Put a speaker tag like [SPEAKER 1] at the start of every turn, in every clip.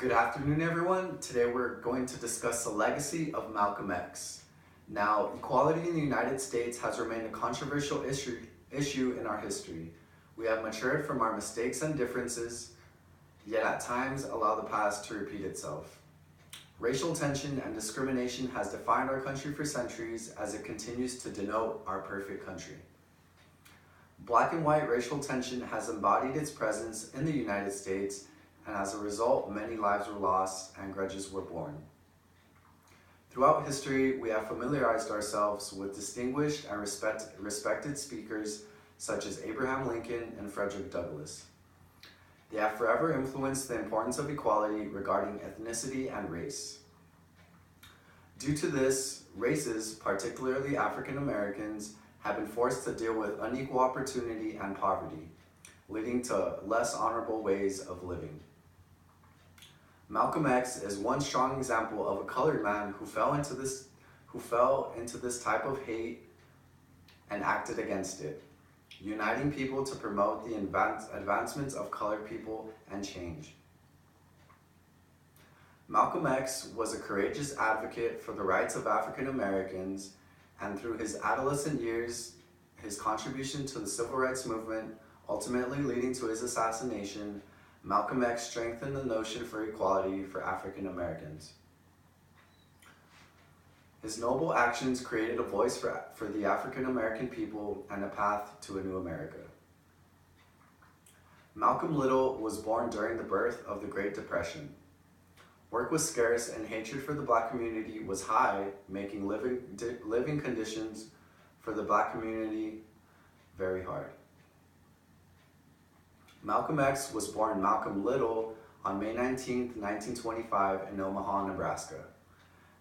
[SPEAKER 1] Good afternoon, everyone. Today we're going to discuss the legacy of Malcolm X. Now, equality in the United States has remained a controversial issue in our history. We have matured from our mistakes and differences, yet at times allow the past to repeat itself. Racial tension and discrimination has defined our country for centuries as it continues to denote our perfect country. Black and white racial tension has embodied its presence in the United States, and as a result, many lives were lost and grudges were born. Throughout history, we have familiarized ourselves with distinguished and respected speakers such as Abraham Lincoln and Frederick Douglass. They have forever influenced the importance of equality regarding ethnicity and race. Due to this, races, particularly African Americans, have been forced to deal with unequal opportunity and poverty, leading to less honorable ways of living. Malcolm X is one strong example of a colored man who fell into this type of hate and acted against it, uniting people to promote the advancements of colored people and change. Malcolm X was a courageous advocate for the rights of African Americans, and through his adolescent years, his contribution to the civil rights movement, ultimately leading to his assassination, Malcolm X strengthened the notion for equality for African Americans. His noble actions created a voice for the African American people and a path to a new America. Malcolm Little was born during the birth of the Great Depression. Work was scarce and hatred for the Black community was high, making living conditions for the Black community very hard. Malcolm X was born Malcolm Little on May 19, 1925 in Omaha, Nebraska.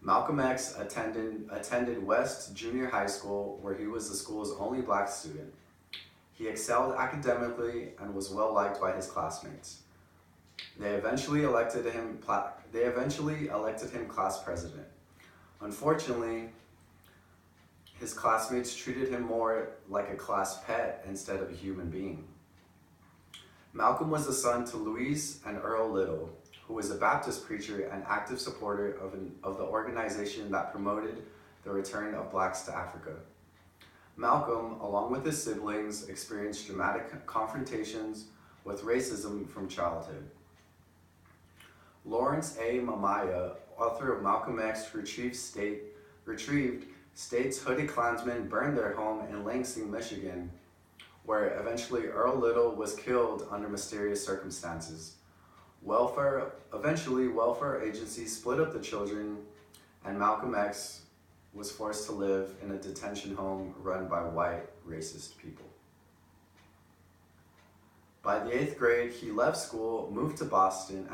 [SPEAKER 1] Malcolm X attended West Junior High School, where he was the school's only Black student. He excelled academically and was well liked by his classmates. They eventually elected him class president. Unfortunately, his classmates treated him more like a class pet instead of a human being. Malcolm was the son to Louise and Earl Little, who was a Baptist preacher and active supporter of the organization that promoted the return of Blacks to Africa. Malcolm, along with his siblings, experienced dramatic confrontations with racism from childhood. Lawrence A. Mamaya, author of Malcolm X Retrieved states hooded Klansmen burned their home in Lansing, Michigan, where eventually Earl Little was killed under mysterious circumstances. Eventually, welfare agencies split up the children, and Malcolm X was forced to live in a detention home run by white, racist people. By the 8th grade, he left school, moved to Boston.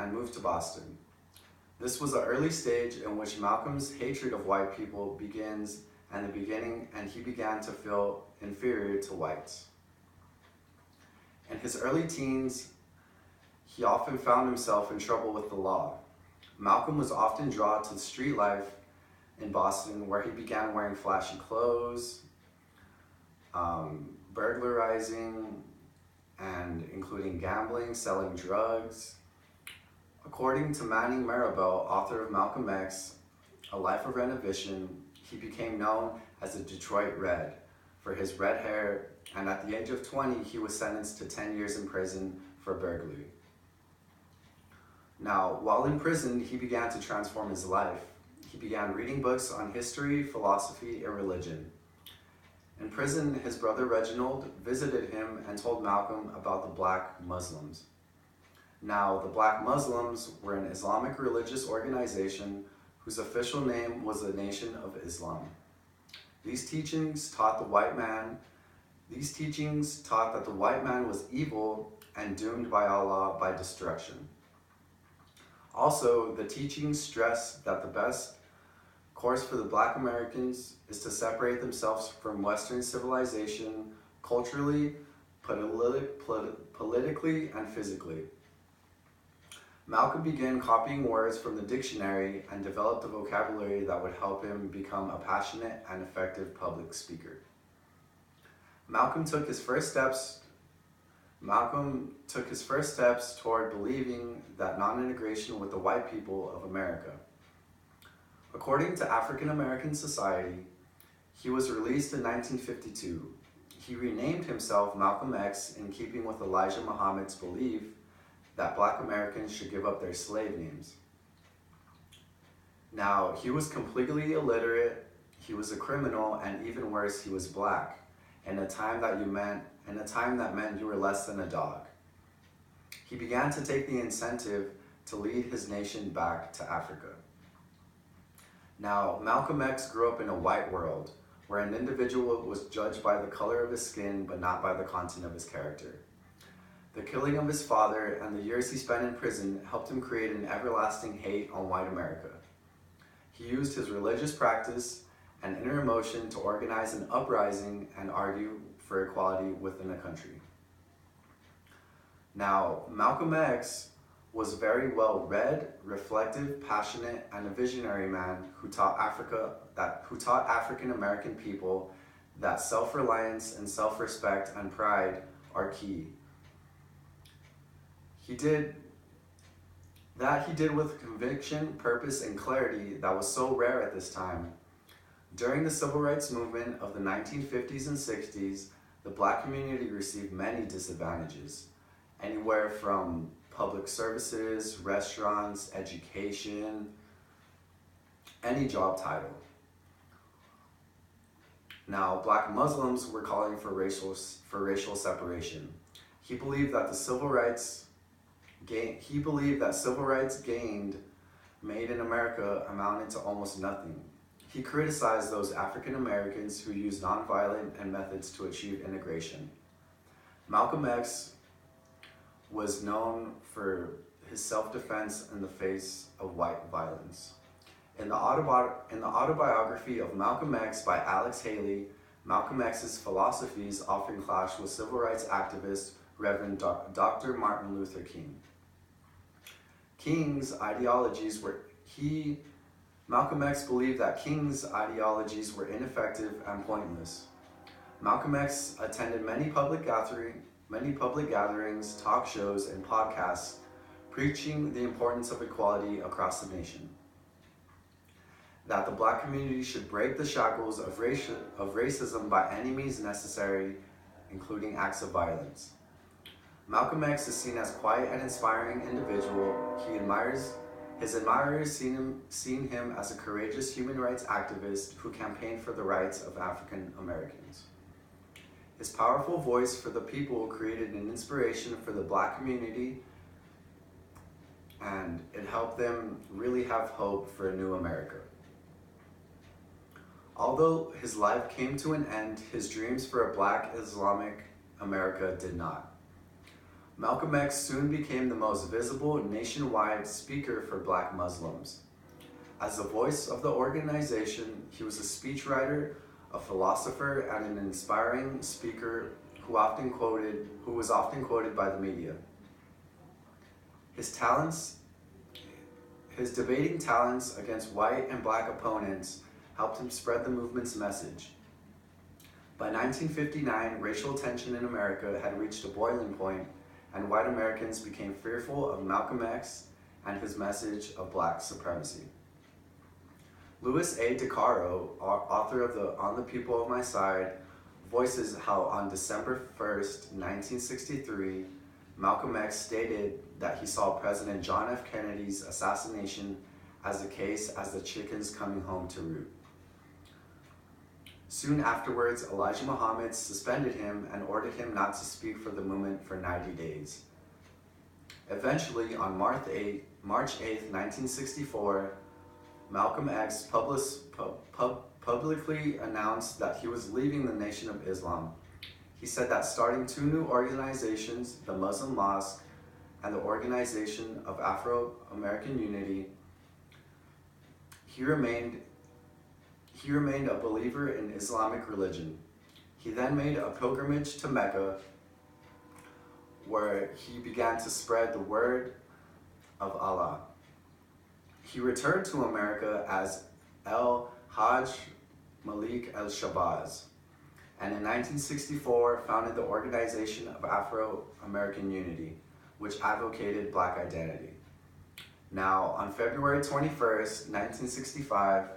[SPEAKER 1] This was the early stage in which Malcolm's hatred of white people begins, and he began to feel inferior to whites. In his early teens, he often found himself in trouble with the law. Malcolm was often drawn to the street life in Boston, where he began wearing flashy clothes, burglarizing, and including gambling, selling drugs. According to Manning Marable, author of Malcolm X, A Life of Renovation, he became known as the Detroit Red for his red hair, and at the age of 20, he was sentenced to 10 years in prison for burglary. Now, while in prison, he began to transform his life. He began reading books on history, philosophy, and religion. In prison, his brother Reginald visited him and told Malcolm about the Black Muslims. Now, the Black Muslims were an Islamic religious organization whose official name was the Nation of Islam. These teachings taught that the white man was evil and doomed by Allah by destruction. Also, the teachings stress that the best course for the Black Americans is to separate themselves from Western civilization culturally, politically, and physically. Malcolm began copying words from the dictionary and developed a vocabulary that would help him become a passionate and effective public speaker. Malcolm took his first steps Malcolm took his first steps toward believing that non-integration with the white people of America. According to African American Society, he was released in 1952. He renamed himself Malcolm X in keeping with Elijah Muhammad's belief that Black Americans should give up their slave names. Now, he was completely illiterate, he was a criminal, and even worse, he was black, in a time that meant you were less than a dog. He began to take the incentive to lead his nation back to Africa. Now, Malcolm X grew up in a white world, where an individual was judged by the color of his skin, but not by the content of his character. The killing of his father and the years he spent in prison helped him create an everlasting hate on white America. He used his religious practice and inner emotion to organize an uprising and argue for equality within a country. Now, Malcolm X was very well read, reflective, passionate, and a visionary man who taught African American people that self-reliance and self-respect and pride are key. He did with conviction, purpose, and clarity that was so rare at this time. During the civil rights movement of the 1950s and 60s, the Black community received many disadvantages, anywhere from public services, restaurants, education, any job title. Now, Black Muslims were calling for racial separation. He believed that civil rights gained made in America amounted to almost nothing. He criticized those African Americans who used nonviolent methods to achieve integration. Malcolm X was known for his self-defense in the face of white violence. In the autobiography of Malcolm X by Alex Haley, Malcolm X's philosophies often clashed with civil rights activist Reverend Dr. Martin Luther King. Malcolm X believed that King's ideologies were ineffective and pointless. Malcolm X attended many public gatherings, talk shows, and podcasts, preaching the importance of equality across the nation. That the Black community should break the shackles of racism by any means necessary, including acts of violence. Malcolm X is seen as quiet and inspiring individual. His admirers seen him as a courageous human rights activist who campaigned for the rights of African Americans. His powerful voice for the people created an inspiration for the Black community, and it helped them really have hope for a new America. Although his life came to an end, his dreams for a Black Islamic America did not. Malcolm X soon became the most visible nationwide speaker for Black Muslims. As the voice of the organization, he was a speechwriter, a philosopher, and an inspiring speaker who was often quoted by the media. His debating talents against white and Black opponents helped him spread the movement's message. By 1959, racial tension in America had reached a boiling point, and white Americans became fearful of Malcolm X and his message of Black supremacy. Louis A. DeCaro, author of On the People of My Side, voices how on December 1st, 1963, Malcolm X stated that he saw President John F. Kennedy's assassination as a case as the chickens coming home to roost. Soon afterwards, Elijah Muhammad suspended him and ordered him not to speak for the movement for 90 days. Eventually, on March 8, 1964, Malcolm X publicly announced that he was leaving the Nation of Islam. He said that starting two new organizations, the Muslim Mosque and the Organization of Afro-American Unity, he remained a believer in Islamic religion. He then made a pilgrimage to Mecca, where he began to spread the word of Allah. He returned to America as El Hajj Malik El Shabazz. and in 1964 founded the Organization of Afro-American Unity, which advocated Black identity. Now, on February 21st, 1965,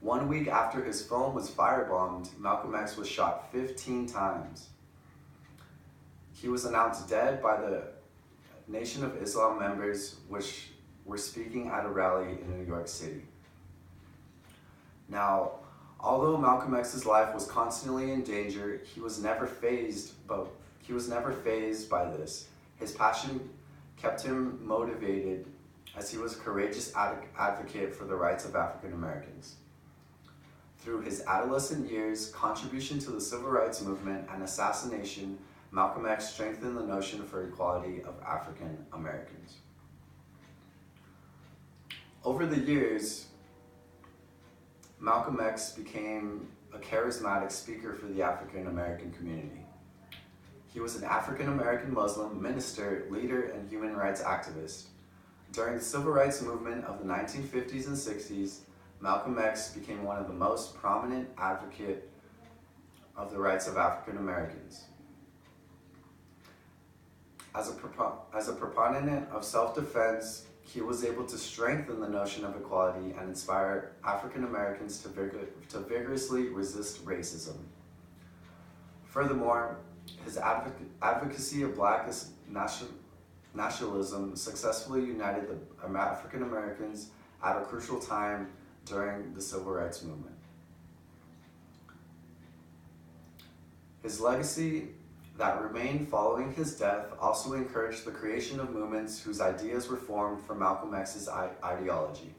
[SPEAKER 1] 1 week after his phone was firebombed, Malcolm X was shot 15 times. He was announced dead by the Nation of Islam members, which were speaking at a rally in New York City. Now, although Malcolm X's life was constantly in danger, he was never phased by this. His passion kept him motivated as he was a courageous advocate for the rights of African Americans. Through his adolescent years, contribution to the civil rights movement, and assassination, Malcolm X strengthened the notion for equality of African Americans. Over the years, Malcolm X became a charismatic speaker for the African American community. He was an African American Muslim minister, leader, and human rights activist. During the civil rights movement of the 1950s and 60s, Malcolm X became one of the most prominent advocates of the rights of African Americans. As a proponent of self-defense, he was able to strengthen the notion of equality and inspire African Americans to vigorously resist racism. Furthermore, his advocacy of Black nationalism successfully united the African Americans at a crucial time during the civil rights movement. His legacy that remained following his death also encouraged the creation of movements whose ideas were formed from Malcolm X's ideology.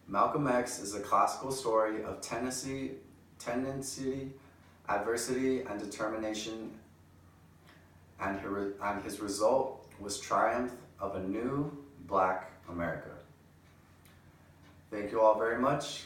[SPEAKER 1] Malcolm X is a classical story of tenacity, adversity, and determination, and his result was triumph of a new Black America. Thank you all very much.